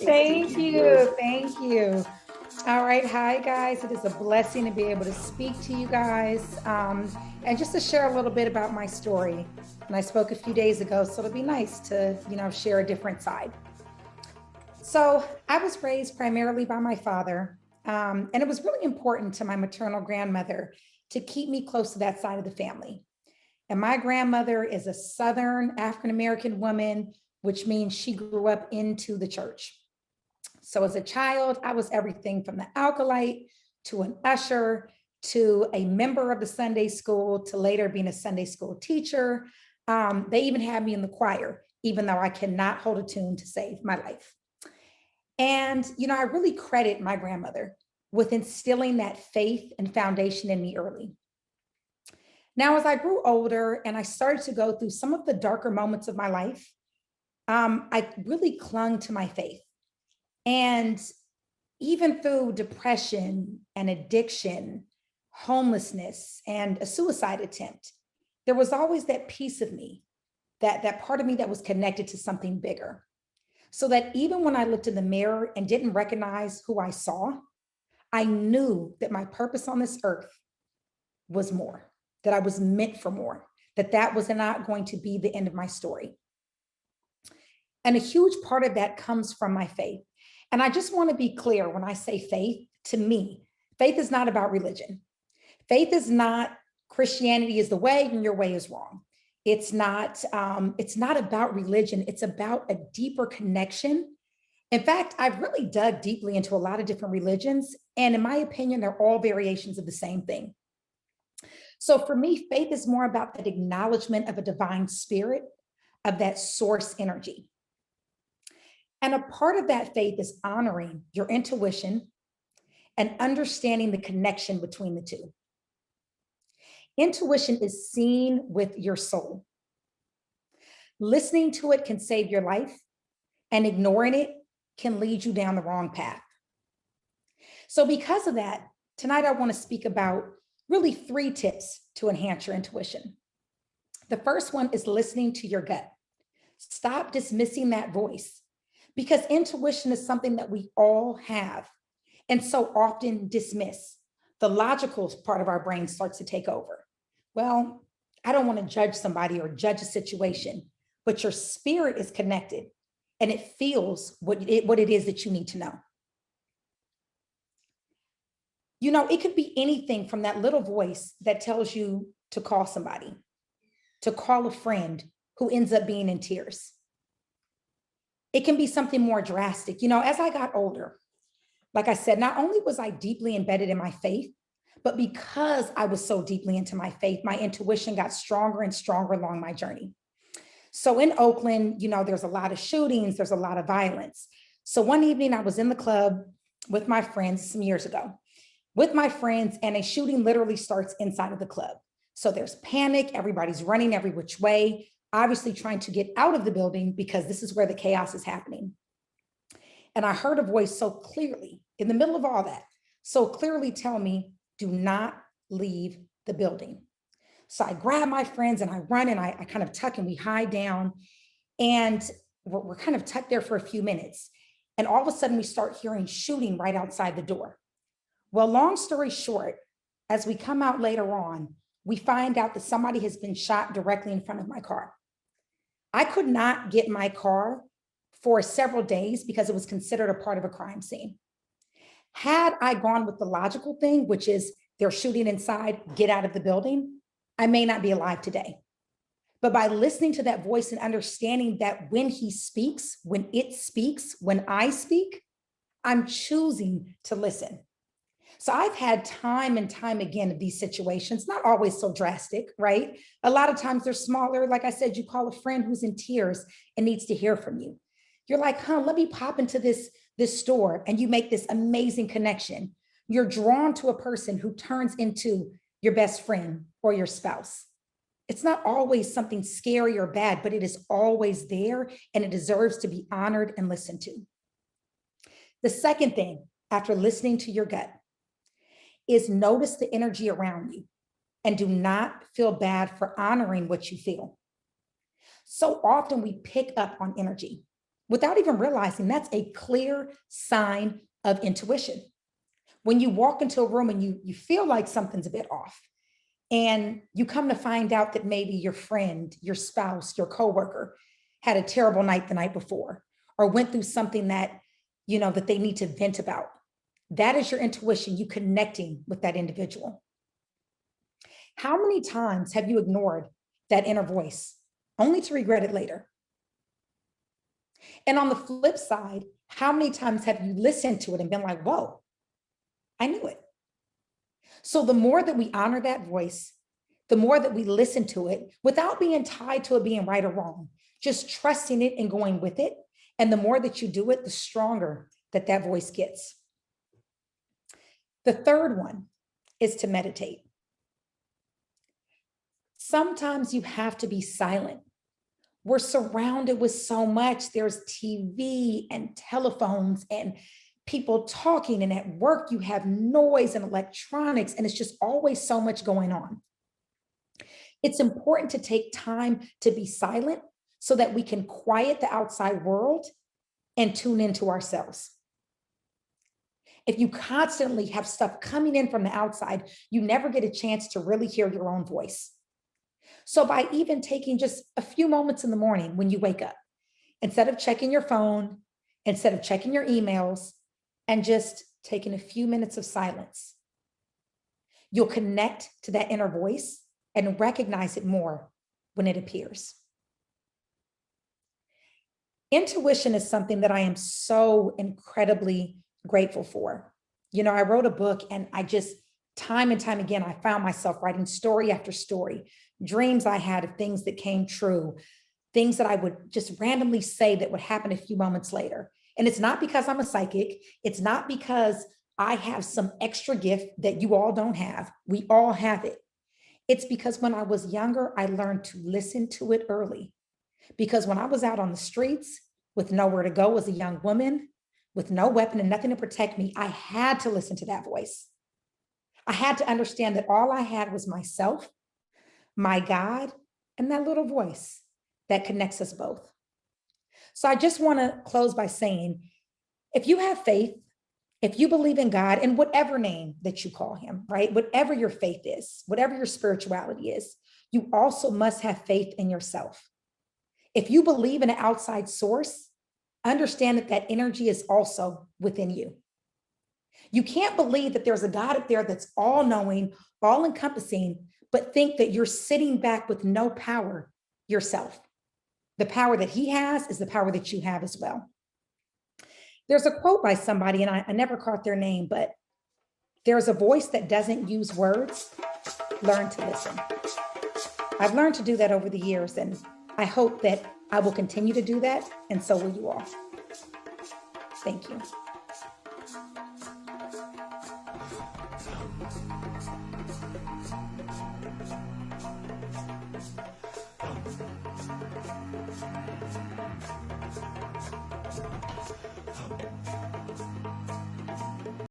Thank you. Thank you. All right. Hi, guys. It is a blessing to be able to speak to you guys and just to share a little bit about my story. And I spoke a few days ago, so it'll be nice to, share a different side. So I was raised primarily by my father, and it was really important to my maternal grandmother to keep me close to that side of the family. And my grandmother is a Southern African American woman, which means she grew up into the church. So as a child, I was everything from the acolyte to an usher to a member of the Sunday school to later being a Sunday school teacher. They even had me in the choir, even though I cannot hold a tune to save my life. And, I really credit my grandmother with instilling that faith and foundation in me early. Now, as I grew older and I started to go through some of the darker moments of my life, I really clung to my faith. And even through depression and addiction, homelessness, and a suicide attempt, there was always that piece of me, that part of me that was connected to something bigger. So that even when I looked in the mirror and didn't recognize who I saw, I knew that my purpose on this earth was more, that I was meant for more, that was not going to be the end of my story. And a huge part of that comes from my faith. And I just want to be clear when I say faith, to me, faith is not about religion. Faith is not Christianity is the way and your way is wrong. It's not about religion. It's about a deeper connection. In fact, I've really dug deeply into a lot of different religions. And in my opinion, they're all variations of the same thing. So for me, faith is more about that acknowledgement of a divine spirit, of that source energy. And a part of that faith is honoring your intuition and understanding the connection between the two. Intuition is seen with your soul. Listening to it can save your life, and ignoring it can lead you down the wrong path. So because of that, tonight I want to speak about really 3 tips to enhance your intuition. The first one is listening to your gut. Stop dismissing that voice, because intuition is something that we all have and so often dismiss. The logical part of our brain starts to take over. Well, I don't want to judge somebody or judge a situation, but your spirit is connected and it feels what it is that you need to know. It could be anything from that little voice that tells you to call somebody, to call a friend who ends up being in tears. It can be something more drastic. As I got older, like I said, not only was I deeply embedded in my faith, but because I was so deeply into my faith, my intuition got stronger and stronger along my journey. So in Oakland, there's a lot of shootings, there's a lot of violence. So one evening I was in the club with my friends some years ago, with my friends, and a shooting literally starts inside of the club. So there's panic, everybody's running every which way, obviously trying to get out of the building because this is where the chaos is happening. And I heard a voice so clearly in the middle of all that, so clearly tell me, do not leave the building. So I grab my friends and I run and I kind of tuck and we hide down, and we're kind of tucked there for a few minutes. And all of a sudden we start hearing shooting right outside the door. Well, long story short, as we come out later on, we find out that somebody has been shot directly in front of my car. I could not get my car for several days because it was considered a part of a crime scene. Had I gone with the logical thing, which is they're shooting inside, get out of the building, I may not be alive today. But by listening to that voice and understanding that when he speaks, when it speaks, when I speak, I'm choosing to listen. So I've had time and time again of these situations, not always so drastic, right? A lot of times they're smaller. Like I said, you call a friend who's in tears and needs to hear from you. You're like, let me pop into this store, and you make this amazing connection. You're drawn to a person who turns into your best friend or your spouse. It's not always something scary or bad, but it is always there, and it deserves to be honored and listened to. The second thing, after listening to your gut, is notice the energy around you and do not feel bad for honoring what you feel. So often we pick up on energy. without even realizing that's a clear sign of intuition. When you walk into a room and you feel like something's a bit off, and you come to find out that maybe your friend, your spouse, your coworker had a terrible night the night before, or went through something that, that they need to vent about. That is your intuition, you connecting with that individual. How many times have you ignored that inner voice only to regret it later? And on the flip side, how many times have you listened to it and been like, whoa, I knew it? So the more that we honor that voice, the more that we listen to it without being tied to it being right or wrong, just trusting it and going with it. And the more that you do it, the stronger that voice gets. The third one is to meditate. Sometimes you have to be silent. We're surrounded with so much. There's TV and telephones and people talking, and at work you have noise and electronics, and it's just always so much going on. It's important to take time to be silent so that we can quiet the outside world and tune into ourselves. If you constantly have stuff coming in from the outside, you never get a chance to really hear your own voice. So by even taking just a few moments in the morning when you wake up, instead of checking your phone, instead of checking your emails, and just taking a few minutes of silence, you'll connect to that inner voice and recognize it more when it appears. Intuition is something that I am so incredibly grateful for. I wrote a book, and I just, time and time again, I found myself writing story after story, dreams I had of things that came true, things that I would just randomly say that would happen a few moments later. And it's not because I'm a psychic. It's not because I have some extra gift that you all don't have. We all have it. It's because when I was younger, I learned to listen to it early. Because when I was out on the streets with nowhere to go as a young woman, with no weapon and nothing to protect me, I had to listen to that voice. I had to understand that all I had was myself, my God, and that little voice that connects us both. So I just want to close by saying, if you have faith, if you believe in God in whatever name that you call him, right? Whatever your faith is, whatever your spirituality is, you also must have faith in yourself. If you believe in an outside source, understand that energy is also within you. You can't believe that there's a God up there that's all knowing, all encompassing, but think that you're sitting back with no power yourself. The power that he has is the power that you have as well. There's a quote by somebody, and I never caught their name, but there's a voice that doesn't use words. Learn to listen. I've learned to do that over the years, and I hope that I will continue to do that, and so will you all. Thank you.